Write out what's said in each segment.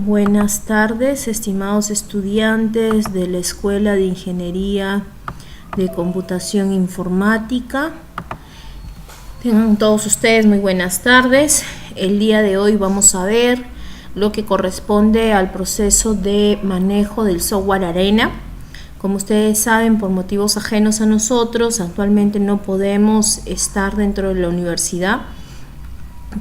Buenas tardes, estimados estudiantes de la Escuela de Ingeniería de Computación Informática. Tengan todos ustedes muy buenas tardes. El día de hoy vamos a ver lo que corresponde al proceso de manejo del software Arena. Como ustedes saben, por motivos ajenos a nosotros, actualmente no podemos estar dentro de la universidad,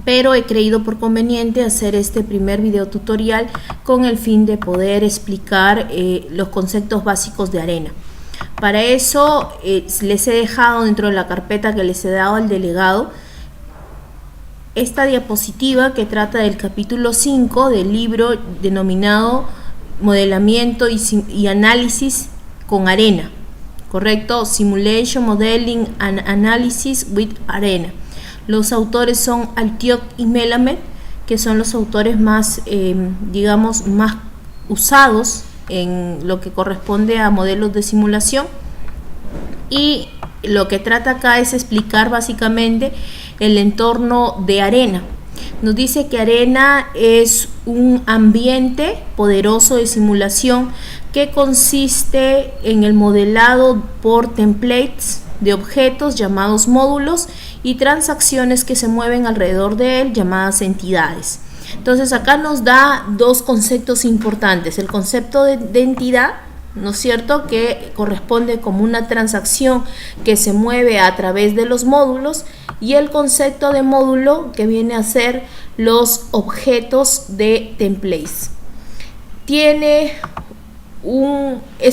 pero he creído por conveniente hacer este primer video tutorial con el fin de poder explicar los conceptos básicos de Arena. Para eso les he dejado dentro de la carpeta que les he dado al delegado esta diapositiva que trata del capítulo 5 del libro denominado Modelamiento y Análisis con Arena, ¿correcto? Simulation, Modeling and Analysis with Arena. Los autores son Altiok y Melamed, que son los autores más, más usados en lo que corresponde a modelos de simulación. Y lo que trata acá es explicar básicamente el entorno de Arena. Nos dice que Arena es un ambiente poderoso de simulación que consiste en el modelado por templates de objetos llamados módulos y transacciones que se mueven alrededor de él llamadas entidades. Entonces acá nos da dos conceptos importantes: el concepto de entidad, ¿no es cierto?, que corresponde como una transacción que se mueve a través de los módulos, y el concepto de módulo, que viene a ser los objetos de templates. Es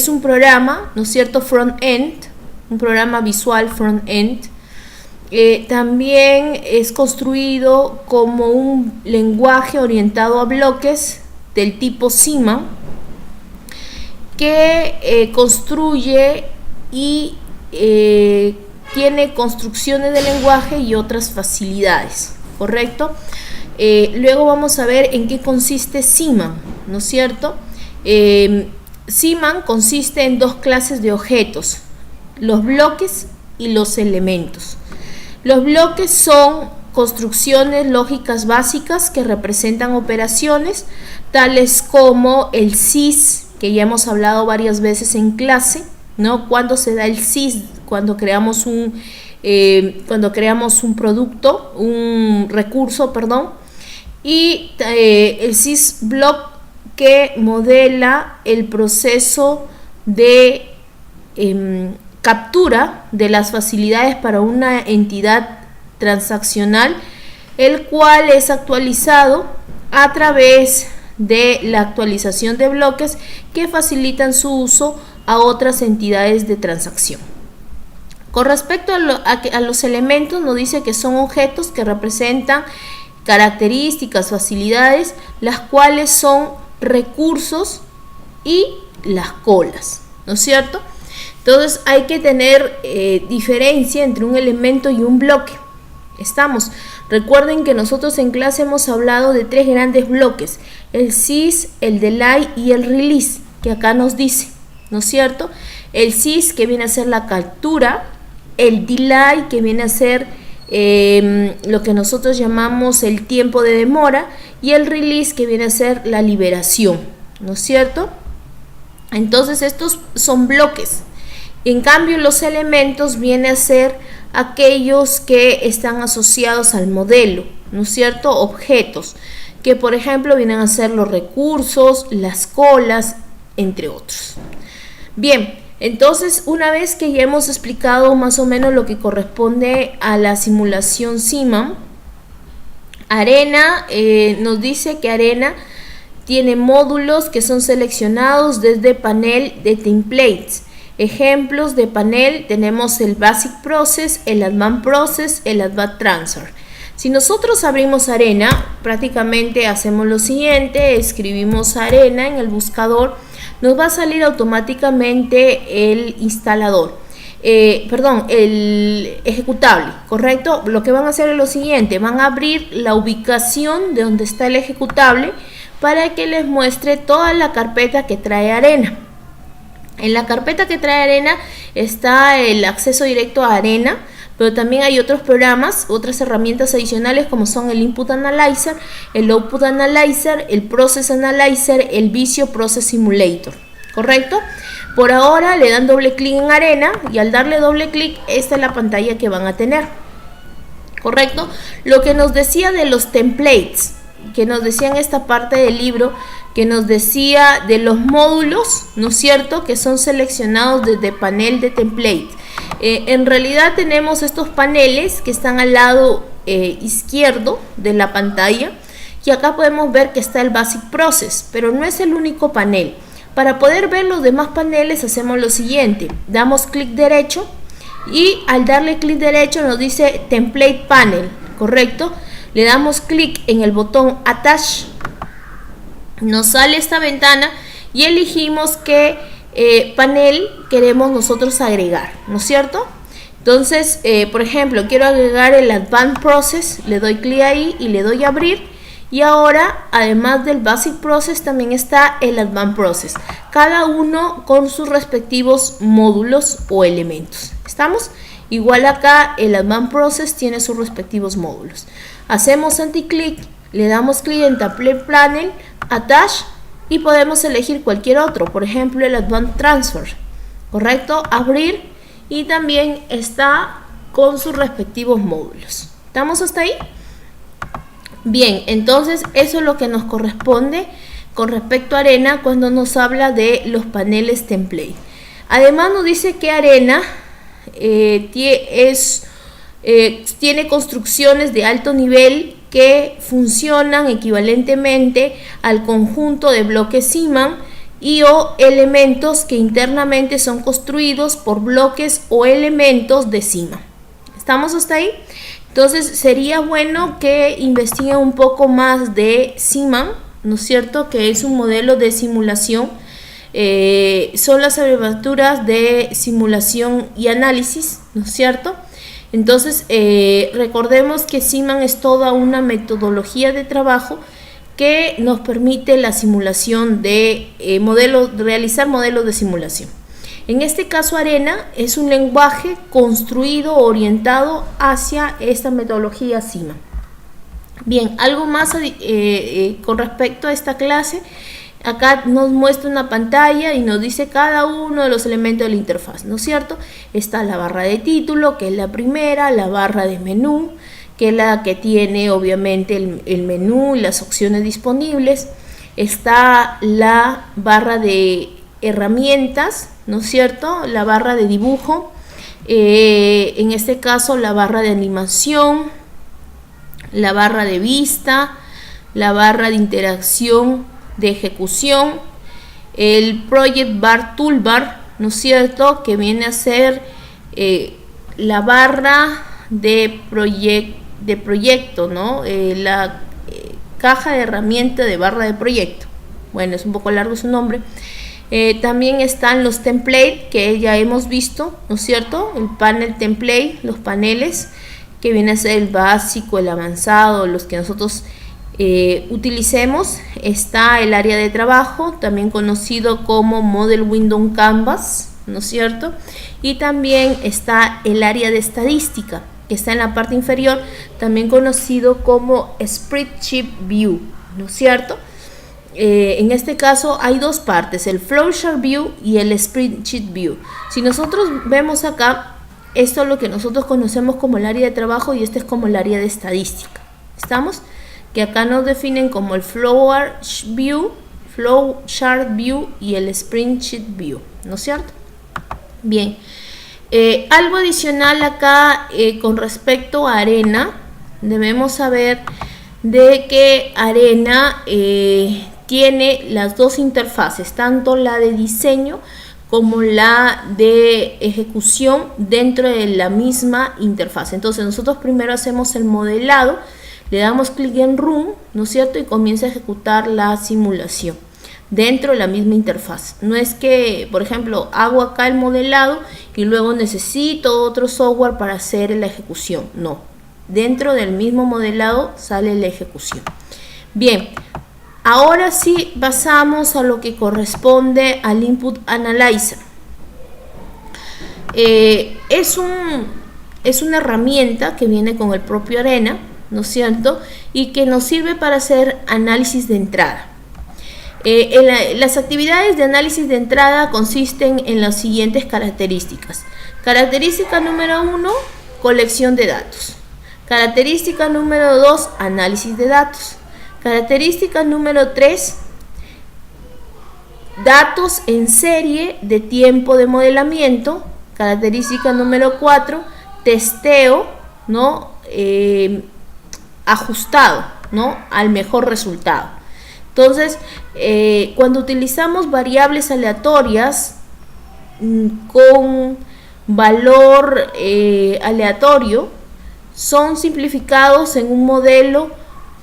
un programa, ¿no es cierto?, front-end, un programa visual front-end. También es construido como un lenguaje orientado a bloques del tipo CIMA, que construye y tiene construcciones de lenguaje y otras facilidades, ¿correcto? Luego vamos a ver en qué consiste CIMA, ¿no es cierto? CIMA consiste en dos clases de objetos: los bloques y los elementos. Los bloques son construcciones lógicas básicas que representan operaciones tales como el sys, que ya hemos hablado varias veces en clase, ¿no? Cuando se da el sys, cuando creamos un producto, un recurso, perdón, y el sysblock, que modela el proceso de captura de las facilidades para una entidad transaccional, el cual es actualizado a través de la actualización de bloques que facilitan su uso a otras entidades de transacción. Con respecto a los elementos, nos dice que son objetos que representan características, facilidades, las cuales son recursos y las colas, ¿no es cierto? Entonces hay que tener diferencia entre un elemento y un bloque. Recuerden que nosotros en clase hemos hablado de tres grandes bloques: el sys, el delay y el release, que acá nos dice, ¿no es cierto? El sys, que viene a ser la captura; el delay, que viene a ser lo que nosotros llamamos el tiempo de demora; y el release, que viene a ser la liberación, ¿no es cierto? Entonces estos son bloques. En cambio, los elementos vienen a ser aquellos que están asociados al modelo, ¿no es cierto? Objetos, que por ejemplo vienen a ser los recursos, las colas, entre otros. Bien, entonces una vez que ya hemos explicado más o menos lo que corresponde a la simulación CIMA, Arena nos dice que Arena tiene módulos que son seleccionados desde panel de templates. Ejemplos de panel tenemos el Basic Process, el Advanced Process, el Advanced Transfer. Si nosotros abrimos Arena, prácticamente hacemos lo siguiente: escribimos Arena en el buscador, nos va a salir automáticamente el instalador, el ejecutable, ¿correcto? Lo que van a hacer es lo siguiente: van a abrir la ubicación de donde está el ejecutable para que les muestre toda la carpeta que trae Arena. En la carpeta que trae Arena está el acceso directo a Arena, pero también hay otros programas, otras herramientas adicionales como son el Input Analyzer, el Output Analyzer, el Process Analyzer, el Visio Process Simulator, ¿correcto? Por ahora le dan doble clic en Arena y al darle doble clic, esta es la pantalla que van a tener, ¿correcto? Lo que nos decía de los templates, que nos decía en esta parte del libro, que nos decía de los módulos, ¿no es cierto?, que son seleccionados desde panel de template. En realidad tenemos estos paneles que están al lado izquierdo de la pantalla, y acá podemos ver que está el Basic Process, pero no es el único panel. Para poder ver los demás paneles hacemos lo siguiente: damos clic derecho y al darle clic derecho nos dice Template Panel, ¿correcto? Le damos clic en el botón Attach, nos sale esta ventana y elegimos qué panel queremos nosotros agregar, ¿no es cierto? Entonces, por ejemplo, quiero agregar el Advanced Process, le doy clic ahí y le doy a abrir. Y ahora, además del Basic Process, también está el Advanced Process, cada uno con sus respectivos módulos o elementos. ¿Estamos? Igual acá el Advanced Process tiene sus respectivos módulos. Hacemos anticlic, le damos clic en Template Panel, Attach y podemos elegir cualquier otro, por ejemplo el Advanced Transfer, ¿correcto? Abrir y también está con sus respectivos módulos. ¿Estamos hasta ahí? Bien, entonces eso es lo que nos corresponde con respecto a Arena cuando nos habla de los paneles template. Además nos dice que Arena tiene construcciones de alto nivel que funcionan equivalentemente al conjunto de bloques Zeeman y o elementos que internamente son construidos por bloques o elementos de Zeeman. ¿Estamos hasta ahí? Entonces sería bueno que investiguen un poco más de Zeeman, ¿no es cierto?, que es un modelo de simulación. Son las abreviaturas de simulación y análisis, ¿no es cierto? Entonces recordemos que Zeeman es toda una metodología de trabajo que nos permite la simulación de realizar modelos de simulación. En este caso Arena es un lenguaje construido, orientado hacia esta metodología Zeeman. Bien, algo más con respecto a esta clase. Acá nos muestra una pantalla y nos dice cada uno de los elementos de la interfaz, ¿no es cierto? Está la barra de título, que es la primera, la barra de menú, que es la que tiene obviamente el menú y las opciones disponibles. Está la barra de herramientas, ¿no es cierto?, la barra de dibujo, en este caso la barra de animación, la barra de vista, la barra de interacción, de ejecución, el Project Bar Toolbar, ¿no es cierto?, que viene a ser la barra de proyecto, ¿no? La caja de herramienta de barra de proyecto. Bueno, es un poco largo su nombre. También están los templates que ya hemos visto, ¿no es cierto? El panel template, los paneles, que viene a ser el básico, el avanzado, los que nosotros utilicemos. Está el área de trabajo, también conocido como Model Window Canvas, ¿no es cierto? Y también está el área de estadística, que está en la parte inferior, también conocido como Spreadsheet View, ¿no es cierto? En este caso hay dos partes, el Flowchart View y el Spreadsheet View. Si nosotros vemos acá, esto es lo que nosotros conocemos como el área de trabajo y este es como el área de estadística. ¿Estamos? Que acá nos definen como el Flowchart View y el Spreadsheet View, ¿no es cierto? Bien, algo adicional acá con respecto a Arena, debemos saber de que Arena tiene las dos interfaces, tanto la de diseño como la de ejecución dentro de la misma interfaz. Entonces nosotros primero hacemos el modelado, le damos clic en Run, ¿no es cierto?, y comienza a ejecutar la simulación dentro de la misma interfaz. No es que, por ejemplo, hago acá el modelado y luego necesito otro software para hacer la ejecución. No, dentro del mismo modelado sale la ejecución. Bien, ahora sí pasamos a lo que corresponde al Input Analyzer. Es un es una herramienta que viene con el propio Arena, ¿no es cierto? Y que nos sirve para hacer análisis de entrada. Las actividades de análisis de entrada consisten en las siguientes características. Característica número 1, colección de datos. Característica número 2, análisis de datos. Característica número 3, datos en serie de tiempo de modelamiento. Característica número 4, testeo, ¿no? Ajustado, ¿no? Al mejor resultado. Entonces, cuando utilizamos variables aleatorias con valor aleatorio, son simplificados en un modelo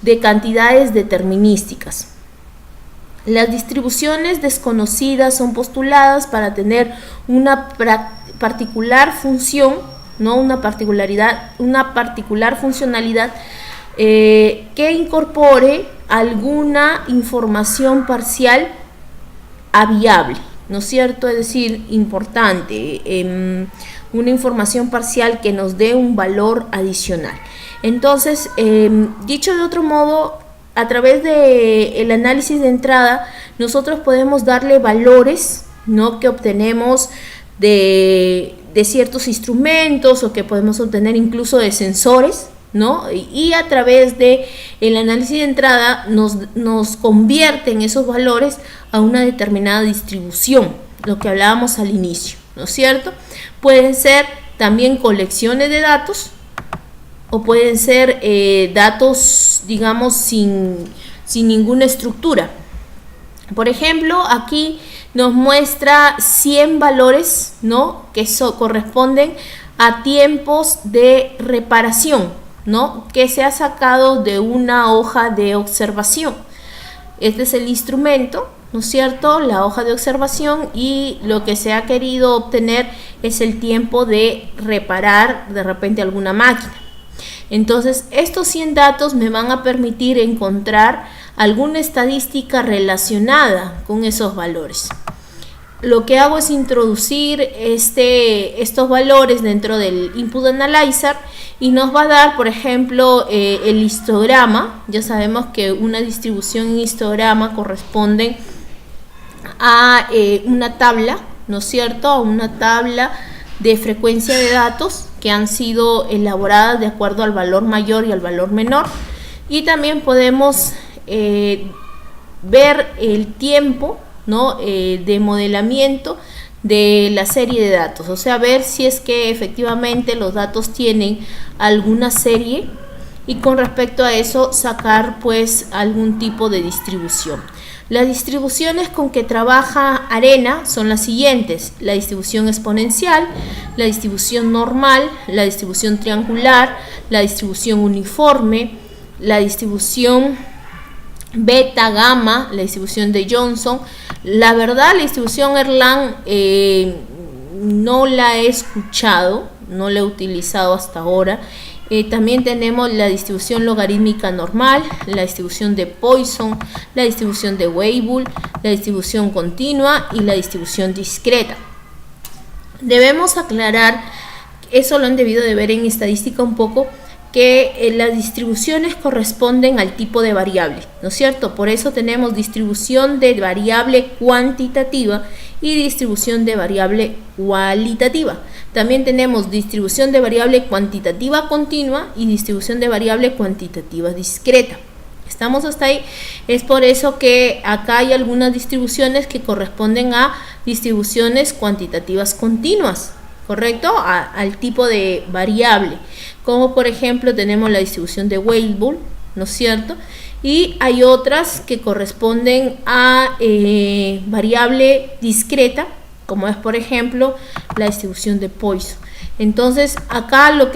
de cantidades determinísticas. Las distribuciones desconocidas son postuladas para tener una particular función, ¿no? Una particular funcionalidad que incorpore alguna información parcial a viable, ¿no es cierto? Es decir, importante, una información parcial que nos dé un valor adicional. Entonces, dicho de otro modo, a través del análisis de entrada, nosotros podemos darle valores, ¿no? Que obtenemos de ciertos instrumentos o que podemos obtener incluso de sensores, ¿no? Y a través de el análisis de entrada nos convierten esos valores a una determinada distribución, lo que hablábamos al inicio, ¿no es cierto? Pueden ser también colecciones de datos o pueden ser datos, digamos, sin ninguna estructura. Por ejemplo, aquí nos muestra 100 valores, ¿no? Que corresponden a tiempos de reparación, ¿no? Que se ha sacado de una hoja de observación. Este es el instrumento, ¿no es cierto? La hoja de observación, y lo que se ha querido obtener es el tiempo de reparar de repente alguna máquina. Entonces, estos 100 datos me van a permitir encontrar alguna estadística relacionada con esos valores. Lo que hago es introducir estos valores dentro del Input Analyzer y nos va a dar, por ejemplo, el histograma. Ya sabemos que una distribución en histograma corresponde a una tabla, ¿no es cierto? A una tabla de frecuencia de datos que han sido elaboradas de acuerdo al valor mayor y al valor menor. Y también podemos ver el tiempo, ¿no? De modelamiento de la serie de datos, o sea, ver si es que efectivamente los datos tienen alguna serie y con respecto a eso sacar pues algún tipo de distribución. Las distribuciones con que trabaja Arena son las siguientes: la distribución exponencial, la distribución normal, la distribución triangular, la distribución uniforme, la distribución beta, gamma, la distribución de Johnson. La verdad, la distribución Erlang no la he escuchado, no la he utilizado hasta ahora. También tenemos la distribución logarítmica normal, la distribución de Poisson, la distribución de Weibull, la distribución continua y la distribución discreta. Debemos aclarar, eso lo han debido de ver en estadística un poco, que las distribuciones corresponden al tipo de variable, ¿no es cierto? Por eso tenemos distribución de variable cuantitativa y distribución de variable cualitativa. También tenemos distribución de variable cuantitativa continua y distribución de variable cuantitativa discreta. ¿Estamos hasta ahí? Es por eso que acá hay algunas distribuciones que corresponden a distribuciones cuantitativas continuas, ¿correcto? Al tipo de variable, como por ejemplo tenemos la distribución de Weibull, ¿no es cierto? Y hay otras que corresponden a variable discreta, como es por ejemplo la distribución de Poisson. Entonces acá lo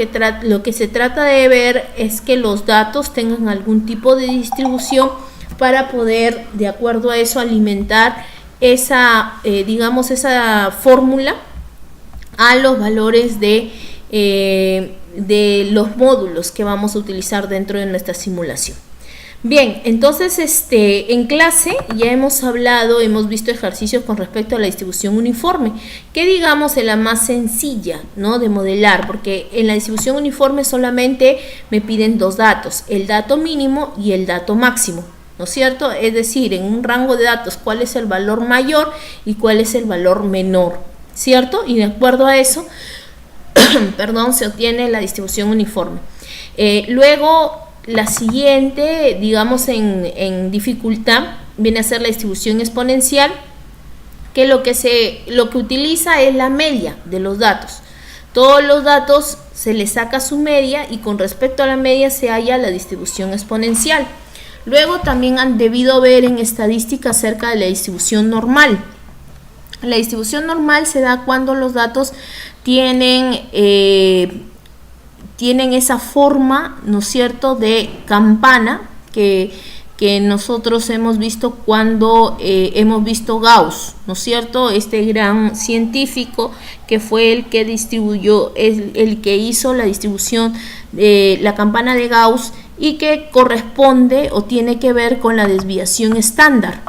que se trata de ver es que los datos tengan algún tipo de distribución para poder, de acuerdo a eso, alimentar esa, digamos, esa fórmula a los valores de los módulos que vamos a utilizar dentro de nuestra simulación. Bien, entonces en clase ya hemos hablado, hemos visto ejercicios con respecto a la distribución uniforme, que digamos es la más sencilla, ¿no?, de modelar, porque en la distribución uniforme solamente me piden dos datos, el dato mínimo y el dato máximo, ¿no es cierto? Es decir, en un rango de datos, cuál es el valor mayor y cuál es el valor menor, ¿cierto? Y de acuerdo a eso, perdón, se obtiene la distribución uniforme. Luego, la siguiente, digamos en dificultad, viene a ser la distribución exponencial, que lo que utiliza es la media de los datos. Todos los datos se les saca su media y con respecto a la media se halla la distribución exponencial. Luego también han debido ver en estadística acerca de la distribución normal. La distribución normal se da cuando los datos tienen esa forma, ¿no es cierto?, de campana que nosotros hemos visto cuando hemos visto Gauss, ¿no es cierto?, este gran científico que fue el que distribuyó, el que hizo la distribución de la campana de Gauss y que corresponde o tiene que ver con la desviación estándar.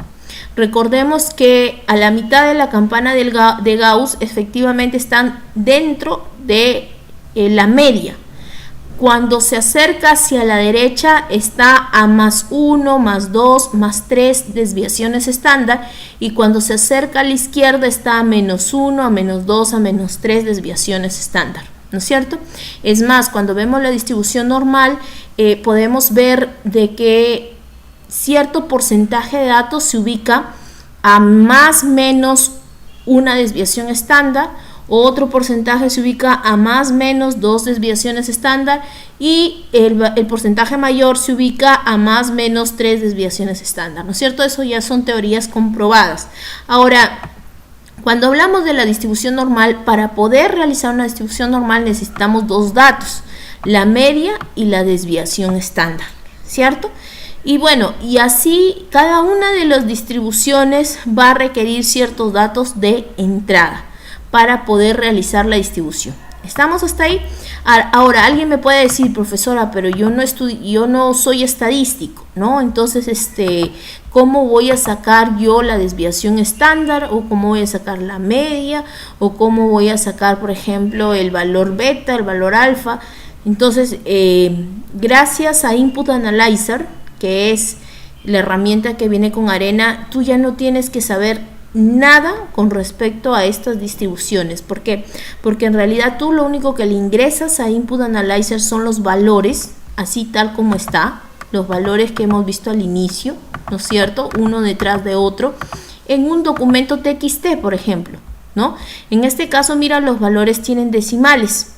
Recordemos que a la mitad de la campana de Gauss efectivamente están dentro de la media. Cuando se acerca hacia la derecha está a más 1, más 2, más 3 desviaciones estándar, y cuando se acerca a la izquierda está a menos 1, a menos 2, a menos 3 desviaciones estándar, ¿no es cierto? Es más, cuando vemos la distribución normal podemos ver de que cierto porcentaje de datos se ubica a más menos una desviación estándar, otro porcentaje se ubica a más menos 2 desviaciones estándar y el porcentaje mayor se ubica a más menos 3 desviaciones estándar, ¿no es cierto? Eso ya son teorías comprobadas. Ahora, cuando hablamos de la distribución normal, para poder realizar una distribución normal necesitamos dos datos, la media y la desviación estándar, ¿cierto? Y bueno, y así cada una de las distribuciones va a requerir ciertos datos de entrada para poder realizar la distribución. ¿Estamos hasta ahí? Ahora, alguien me puede decir, profesora, pero yo no soy estadístico, ¿no? Entonces, ¿cómo voy a sacar yo la desviación estándar? ¿O cómo voy a sacar la media? ¿O cómo voy a sacar, por ejemplo, el valor beta, el valor alfa? Entonces, gracias a Input Analyzer, que es la herramienta que viene con Arena, tú ya no tienes que saber nada con respecto a estas distribuciones. ¿Por qué? Porque en realidad tú lo único que le ingresas a Input Analyzer son los valores, así tal como está, los valores que hemos visto al inicio, ¿no es cierto?, uno detrás de otro, en un documento TXT, por ejemplo, ¿no? En este caso, mira, los valores tienen decimales.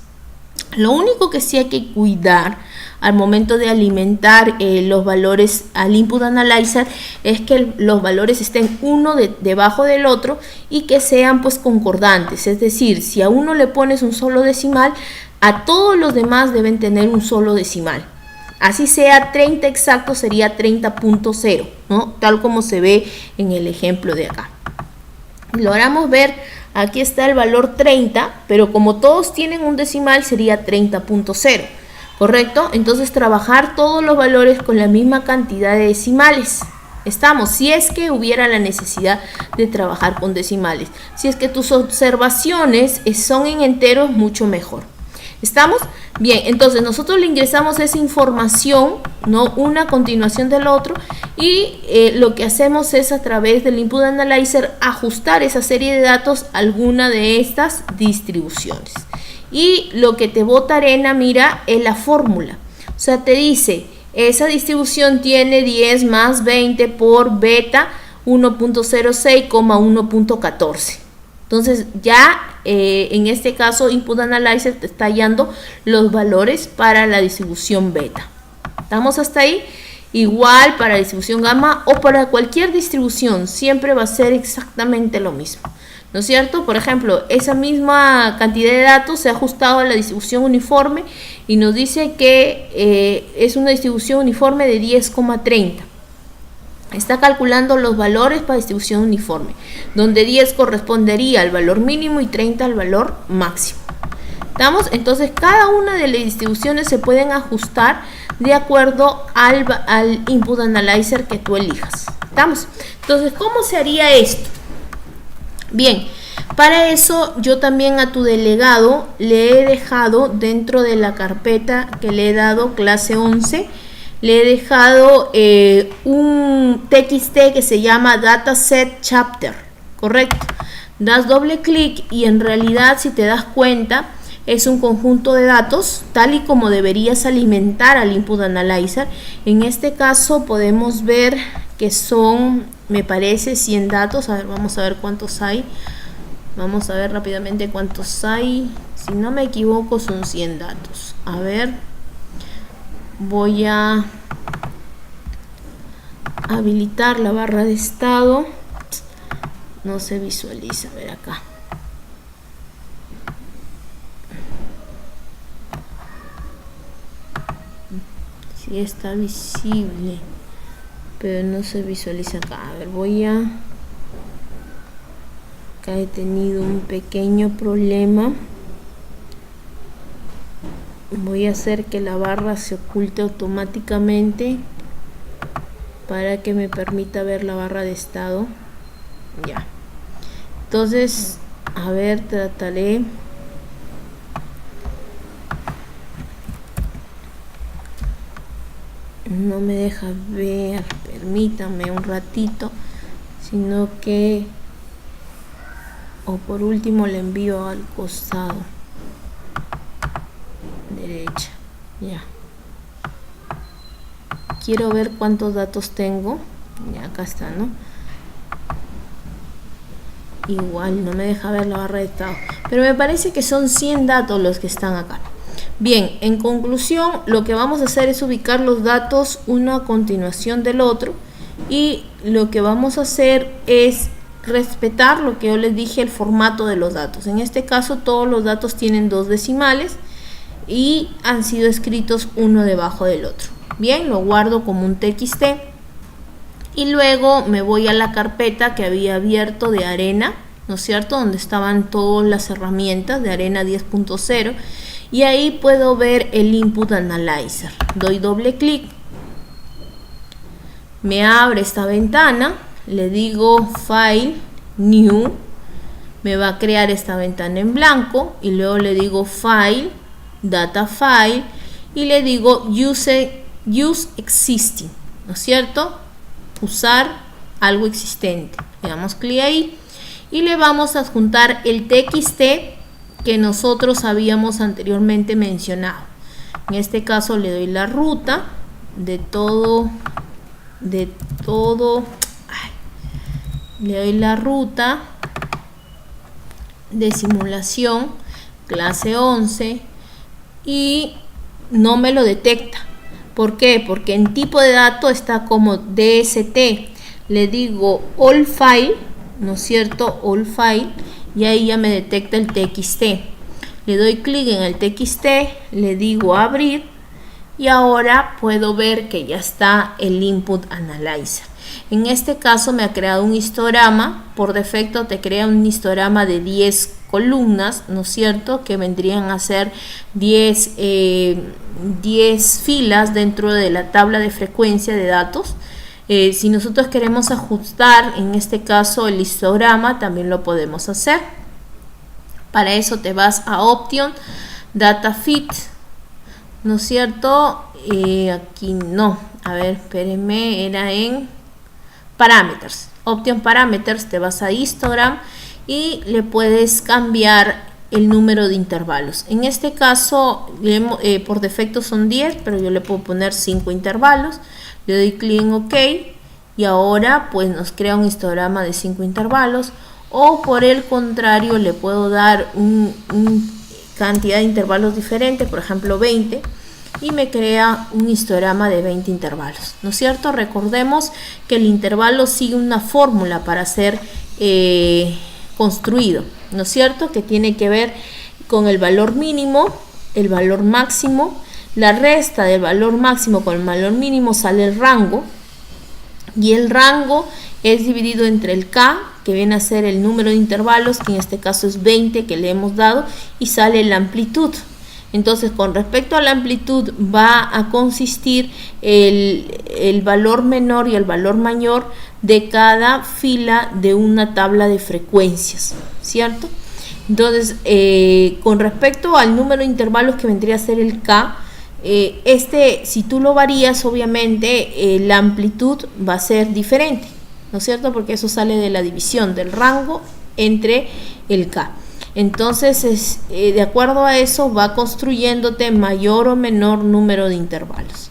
Lo único que sí hay que cuidar al momento de alimentar los valores al Input Analyzer es que los valores estén uno debajo del otro y que sean pues concordantes. Es decir, si a uno le pones un solo decimal, a todos los demás deben tener un solo decimal. Así sea 30 exacto, sería 30.0, ¿no? Tal como se ve en el ejemplo de acá. Logramos ver, aquí está el valor 30, pero como todos tienen un decimal sería 30.0. ¿Correcto? Entonces trabajar todos los valores con la misma cantidad de decimales. Estamos, si es que hubiera la necesidad de trabajar con decimales. Si es que tus observaciones son en enteros, mucho mejor. ¿Estamos? Bien, entonces nosotros le ingresamos esa información, ¿no?, una a continuación del otro, y lo que hacemos es a través del Input Analyzer ajustar esa serie de datos a alguna de estas distribuciones. Y lo que te bota Arena, mira, es la fórmula. O sea, te dice, esa distribución tiene 10 más 20 por beta 1.06, 1.14. Entonces ya en este caso Input Analyzer te está hallando los valores para la distribución beta. ¿Estamos hasta ahí? Igual para la distribución gamma o para cualquier distribución, siempre va a ser exactamente lo mismo, ¿no es cierto? Por ejemplo, esa misma cantidad de datos se ha ajustado a la distribución uniforme y nos dice que es una distribución uniforme de 10,30. Está calculando los valores para distribución uniforme, donde 10 correspondería al valor mínimo y 30 al valor máximo. ¿Estamos? Entonces, cada una de las distribuciones se pueden ajustar de acuerdo al input analyzer que tú elijas. ¿Estamos? Entonces, ¿cómo se haría esto? Bien, para eso yo también a tu delegado le he dejado dentro de la carpeta que le he dado clase 11, le he dejado un TXT que se llama Dataset Chapter, ¿correcto? Das doble clic y en realidad, si te das cuenta, es un conjunto de datos tal y como deberías alimentar al input analyzer. En este caso podemos ver que son, me parece, 100 datos. A ver, vamos a ver cuántos hay. Vamos a ver rápidamente cuántos hay. Si no me equivoco, son 100 datos. A ver, voy a habilitar la barra de estado. No se visualiza, a ver acá. Sí está visible, pero no se visualiza acá. A ver, acá he tenido un pequeño problema. Voy a hacer que la barra se oculte automáticamente para que me permita ver la barra de estado. Ya. Entonces, a ver, trataré. No me deja ver, permítame un ratito, sino que, o por último le envío al costado derecha. Ya. Quiero ver cuántos datos tengo. Ya, acá está, ¿no? Igual no me deja ver la barra de estado, pero me parece que son 100 datos los que están acá. Bien, en conclusión, lo que vamos a hacer es ubicar los datos uno a continuación del otro, y lo que vamos a hacer es respetar lo que yo les dije, el formato de los datos. En este caso todos los datos tienen 2 decimales y han sido escritos uno debajo del otro. Bien, lo guardo como un TXT y luego me voy a la carpeta que había abierto de Arena, ¿no es cierto?, donde estaban todas las herramientas de Arena 10.0, y ahí puedo ver el Input Analyzer. Doy doble clic, me abre esta ventana, le digo File, New, me va a crear esta ventana en blanco, y luego le digo File, Data File, y le digo Use Existing, ¿no es cierto?, usar algo existente. Le damos clic ahí y le vamos a adjuntar el TXT que nosotros habíamos anteriormente mencionado. En este caso le doy la ruta de todo, le doy la ruta de simulación clase 11 y no me lo detecta. ¿Por qué? Porque en tipo de dato está como DST. Le digo All File, ¿no es cierto?, All File, y ahí ya me detecta el TXT. Le doy clic en el TXT, le digo abrir, y ahora puedo ver que ya está el Input Analyzer. En este caso me ha creado un histograma. Por defecto te crea un histograma de 10 columnas, ¿no es cierto?, que vendrían a ser 10 filas dentro de la tabla de frecuencia de datos. Si nosotros queremos ajustar, en este caso, el histograma, también lo podemos hacer. Para eso te vas a Option, Data Fit, ¿no es cierto? Aquí no, a ver, espérenme, era en Parameters. Option Parameters, te vas a Histogram y le puedes cambiar el número de intervalos. En este caso, por defecto son 10, pero yo le puedo poner 5 intervalos. Le doy clic en OK y ahora pues nos crea un histograma de 5 intervalos, o por el contrario le puedo dar una cantidad de intervalos diferente, por ejemplo 20, y me crea un histograma de 20 intervalos, ¿no es cierto? Recordemos que el intervalo sigue una fórmula para ser construido, ¿no es cierto?, que tiene que ver con el valor mínimo, el valor máximo. La resta del valor máximo con el valor mínimo sale el rango, y el rango es dividido entre el K, que viene a ser el número de intervalos, que en este caso es 20 que le hemos dado, y sale la amplitud. Entonces, con respecto a la amplitud, va a consistir el valor menor y el valor mayor de cada fila de una tabla de frecuencias, ¿cierto? Entonces, con respecto al número de intervalos que vendría a ser el K, si tú lo varías, obviamente la amplitud va a ser diferente, ¿no es cierto? Porque eso sale de la división del rango entre el K. Entonces, de acuerdo a eso, va construyéndote mayor o menor número de intervalos.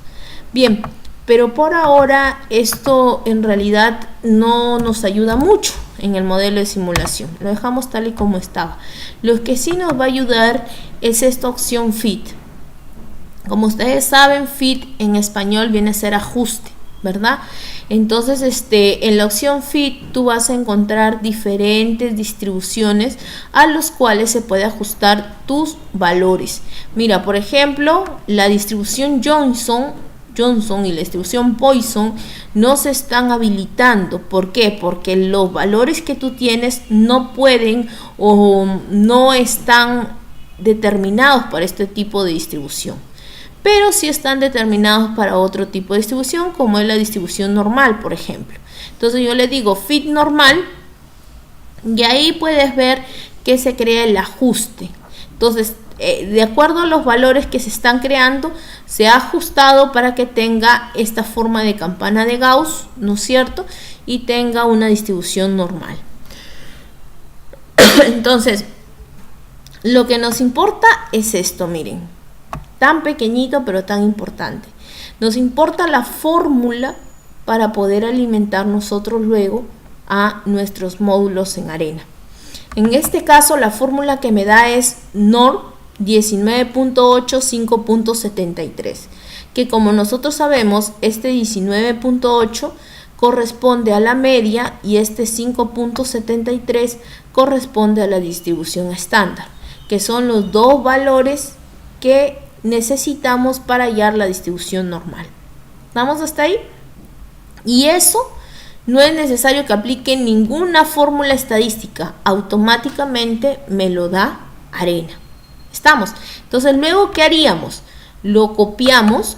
Bien, pero por ahora esto en realidad no nos ayuda mucho en el modelo de simulación. Lo dejamos tal y como estaba. Lo que sí nos va a ayudar es esta opción Fit. Como ustedes saben, Fit en español viene a ser ajuste, ¿verdad? Entonces, en la opción Fit tú vas a encontrar diferentes distribuciones a los cuales se puede ajustar tus valores. Mira, por ejemplo, la distribución Johnson y la distribución Poisson no se están habilitando. ¿Por qué? Porque los valores que tú tienes no pueden o no están determinados para este tipo de distribución, pero sí están determinados para otro tipo de distribución, como es la distribución normal, por ejemplo. Entonces yo le digo Fit normal y ahí puedes ver que se crea el ajuste. Entonces, de acuerdo a los valores que se están creando, se ha ajustado para que tenga esta forma de campana de Gauss, ¿no es cierto? Y tenga una distribución normal. Entonces, lo que nos importa es esto, miren. Tan pequeñito pero tan importante. Nos importa la fórmula para poder alimentar nosotros luego a nuestros módulos en arena. En este caso la fórmula que me da es NOR 19.8 5.73, que como nosotros sabemos, este 19.8 corresponde a la media y este 5.73 corresponde a la distribución estándar, que son los dos valores que necesitamos para hallar la distribución normal. ¿Vamos hasta ahí? Y eso no es necesario que aplique ninguna fórmula estadística, automáticamente me lo da arena. ¿Estamos? Entonces, luego, ¿qué haríamos? Lo copiamos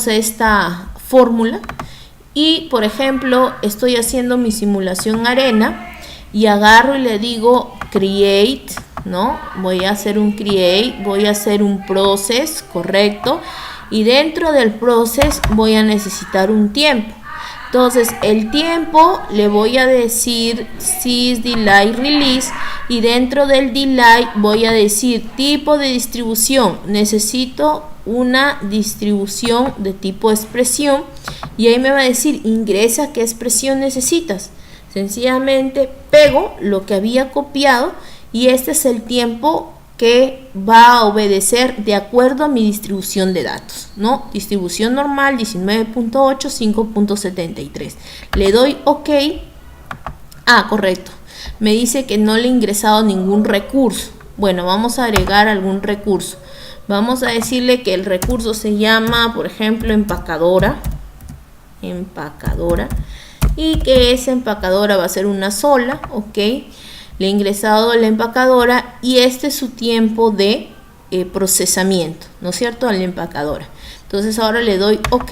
esta fórmula y, por ejemplo, estoy haciendo mi simulación arena y agarro y le digo create, ¿no? Voy a hacer un create, voy a hacer un process, correcto, y dentro del process voy a necesitar un tiempo. Entonces el tiempo le voy a decir sys delay release y dentro del delay voy a decir tipo de distribución. Necesito una distribución de tipo expresión y ahí me va a decir ingresa qué expresión necesitas. Sencillamente pego lo que había copiado y este es el tiempo que va a obedecer de acuerdo a mi distribución de datos, ¿no? Distribución normal 19.8, 5.73. Le doy OK. Correcto. Me dice que no le he ingresado ningún recurso. Bueno, vamos a agregar algún recurso. Vamos a decirle que el recurso se llama, por ejemplo, empacadora. Y que esa empacadora va a ser una sola, OK. Le he ingresado la empacadora y este es su tiempo de procesamiento, ¿no es cierto? A la empacadora. Entonces ahora le doy OK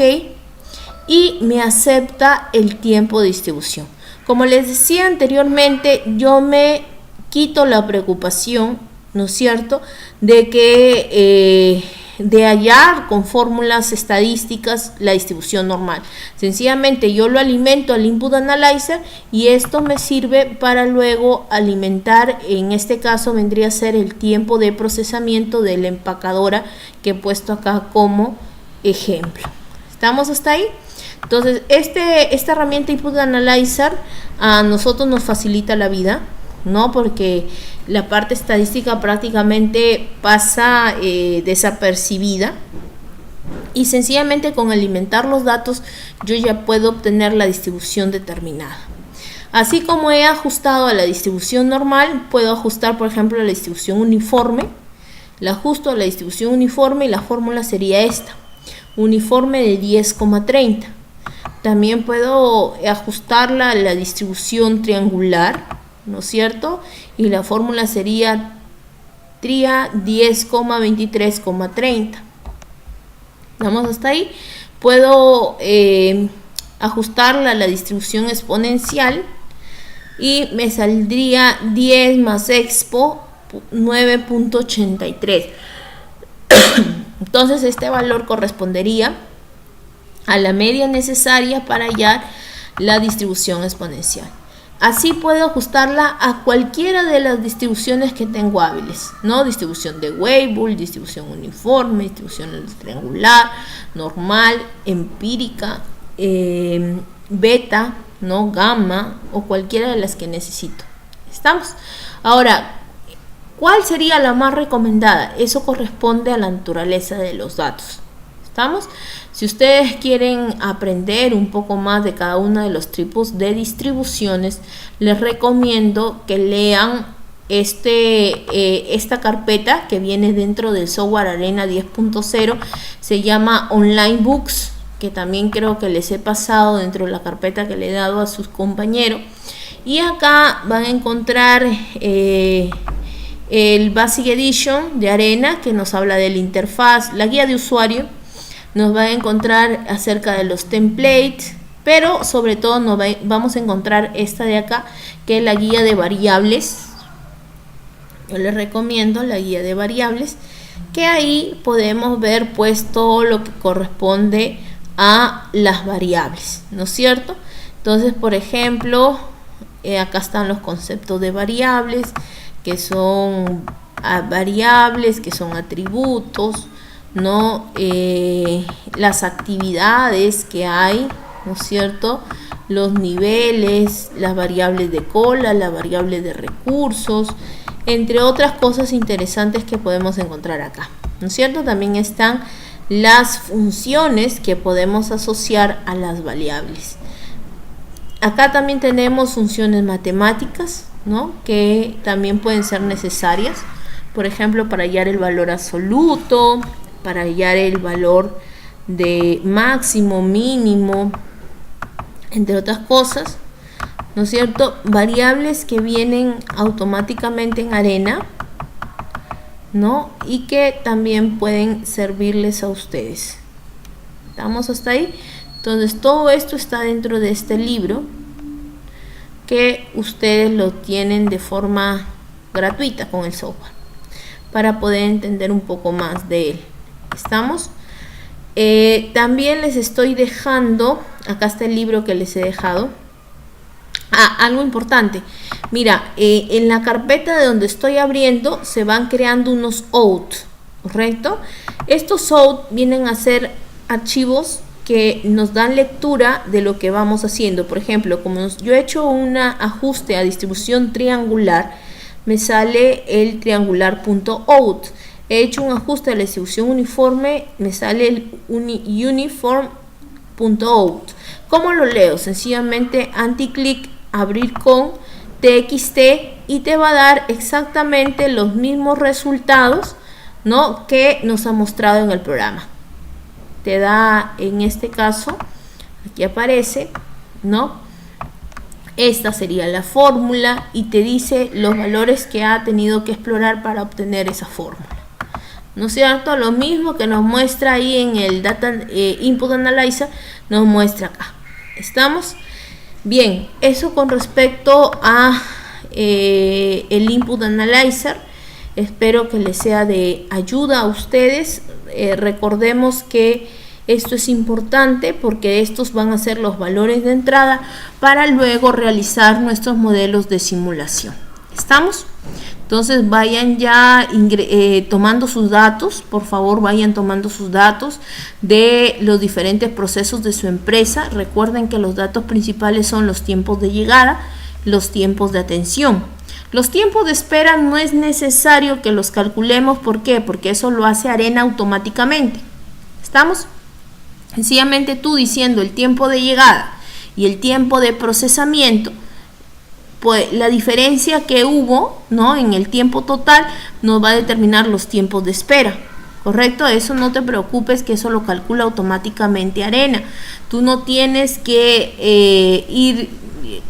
y me acepta el tiempo de distribución. Como les decía anteriormente, yo me quito la preocupación, ¿no es cierto?, de que de hallar con fórmulas estadísticas la distribución normal. Sencillamente yo lo alimento al input analyzer y esto me sirve para luego alimentar, en este caso vendría a ser el tiempo de procesamiento de la empacadora que he puesto acá como ejemplo. ¿Estamos hasta ahí? Entonces esta herramienta input analyzer a nosotros nos facilita la vida, ¿no? Porque la parte estadística prácticamente pasa desapercibida y sencillamente con alimentar los datos yo ya puedo obtener la distribución determinada. Así como he ajustado a la distribución normal, puedo ajustar, por ejemplo, a la distribución uniforme. La ajusto a la distribución uniforme y la fórmula sería esta, uniforme de 10,30. También puedo ajustarla a la distribución triangular, ¿no es cierto? Y la fórmula sería saldría 10,23,30. Vamos hasta ahí. Puedo ajustarla a la distribución exponencial y me saldría 10 más expo 9,83. Entonces este valor correspondería a la media necesaria para hallar la distribución exponencial. Así puedo ajustarla a cualquiera de las distribuciones que tengo hábiles, ¿no? Distribución de Weibull, distribución uniforme, distribución triangular, normal, empírica, beta, ¿no? Gamma o cualquiera de las que necesito. ¿Estamos? Ahora, ¿cuál sería la más recomendada? Eso corresponde a la naturaleza de los datos. ¿Estamos? Si ustedes quieren aprender un poco más de cada uno de los tipos de distribuciones, les recomiendo que lean esta carpeta que viene dentro del software Arena 10.0. Se llama Online Books, que también creo que les he pasado dentro de la carpeta que le he dado a sus compañeros. Y acá van a encontrar el Basic Edition de Arena, que nos habla de la interfaz, la guía de usuario. Nos va a encontrar acerca de los templates, pero sobre todo vamos a encontrar esta de acá, que es la guía de variables. Yo les recomiendo la guía de variables, que ahí podemos ver pues todo lo que corresponde a las variables, ¿no es cierto? Entonces, por ejemplo, acá están los conceptos de variables, que son variables, que son atributos, ¿no? Las actividades que hay, ¿no es cierto? Los niveles, las variables de cola, las variables de recursos, entre otras cosas interesantes que podemos encontrar acá, ¿no es cierto? También están las funciones que podemos asociar a las variables. Acá también tenemos funciones matemáticas, ¿no? Que también pueden ser necesarias, por ejemplo, para hallar el valor absoluto, para hallar el valor de máximo, mínimo, entre otras cosas, ¿no es cierto? Variables que vienen automáticamente en Arena, ¿no? Y que también pueden servirles a ustedes. ¿Estamos hasta ahí? Entonces todo esto está dentro de este libro, que ustedes lo tienen de forma gratuita con el software, para poder entender un poco más de él. ¿Estamos? También les estoy dejando, acá está el libro que les he dejado. Algo importante, mira, en la carpeta de donde estoy abriendo se van creando unos out, ¿correcto? Estos out vienen a ser archivos que nos dan lectura de lo que vamos haciendo. Por ejemplo, como yo he hecho un ajuste a distribución triangular, me sale el triangular.out. He hecho un ajuste a la distribución uniforme, me sale el uniform.out. ¿Cómo lo leo? Sencillamente anti-clic, abrir con txt y te va a dar exactamente los mismos resultados, ¿no? Que nos ha mostrado en el programa. Te da, en este caso, aquí aparece, ¿no? Esta sería la fórmula y te dice los valores que ha tenido que explorar para obtener esa fórmula, ¿no es cierto? Lo mismo que nos muestra ahí en el Data Input Analyzer, nos muestra acá. ¿Estamos? Bien, eso con respecto a el Input Analyzer. Espero que les sea de ayuda a ustedes. Recordemos que esto es importante porque estos van a ser los valores de entrada para luego realizar nuestros modelos de simulación. ¿Estamos? Entonces vayan ya tomando sus datos, por favor vayan tomando sus datos de los diferentes procesos de su empresa. Recuerden que los datos principales son los tiempos de llegada, los tiempos de atención. Los tiempos de espera no es necesario que los calculemos. ¿Por qué? Porque eso lo hace Arena automáticamente. ¿Estamos? Sencillamente tú diciendo el tiempo de llegada y el tiempo de procesamiento, pues la diferencia que hubo, ¿no?, en el tiempo total nos va a determinar los tiempos de espera, ¿correcto? Eso no te preocupes, que eso lo calcula automáticamente Arena. Tú no tienes que ir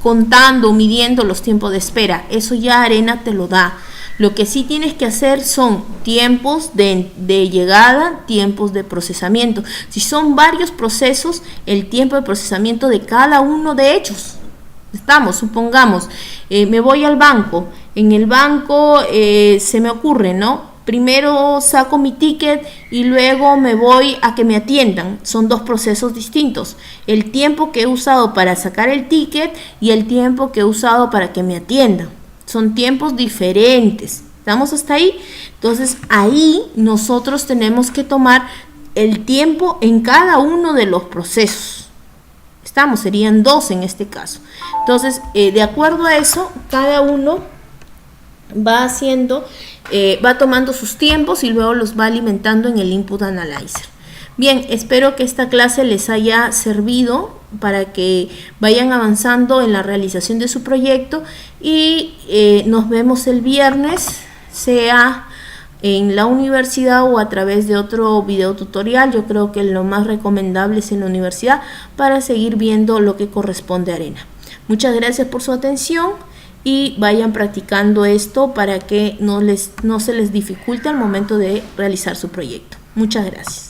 contando, midiendo los tiempos de espera. Eso ya Arena te lo da. Lo que sí tienes que hacer son tiempos de llegada, tiempos de procesamiento. Si son varios procesos, el tiempo de procesamiento de cada uno de ellos. Supongamos, me voy al banco. En el banco se me ocurre, ¿no? Primero saco mi ticket y luego me voy a que me atiendan. Son dos procesos distintos. El tiempo que he usado para sacar el ticket y el tiempo que he usado para que me atiendan. Son tiempos diferentes. ¿Estamos hasta ahí? Entonces ahí nosotros tenemos que tomar el tiempo en cada uno de los procesos. Serían 2 en este caso. Entonces, de acuerdo a eso, cada uno va va tomando sus tiempos y luego los va alimentando en el Input Analyzer. Bien, espero que esta clase les haya servido para que vayan avanzando en la realización de su proyecto y nos vemos el viernes, sea en la universidad o a través de otro video tutorial. Yo creo que lo más recomendable es en la universidad para seguir viendo lo que corresponde a Arena. Muchas gracias por su atención y vayan practicando esto para que no se les dificulte al momento de realizar su proyecto. Muchas gracias.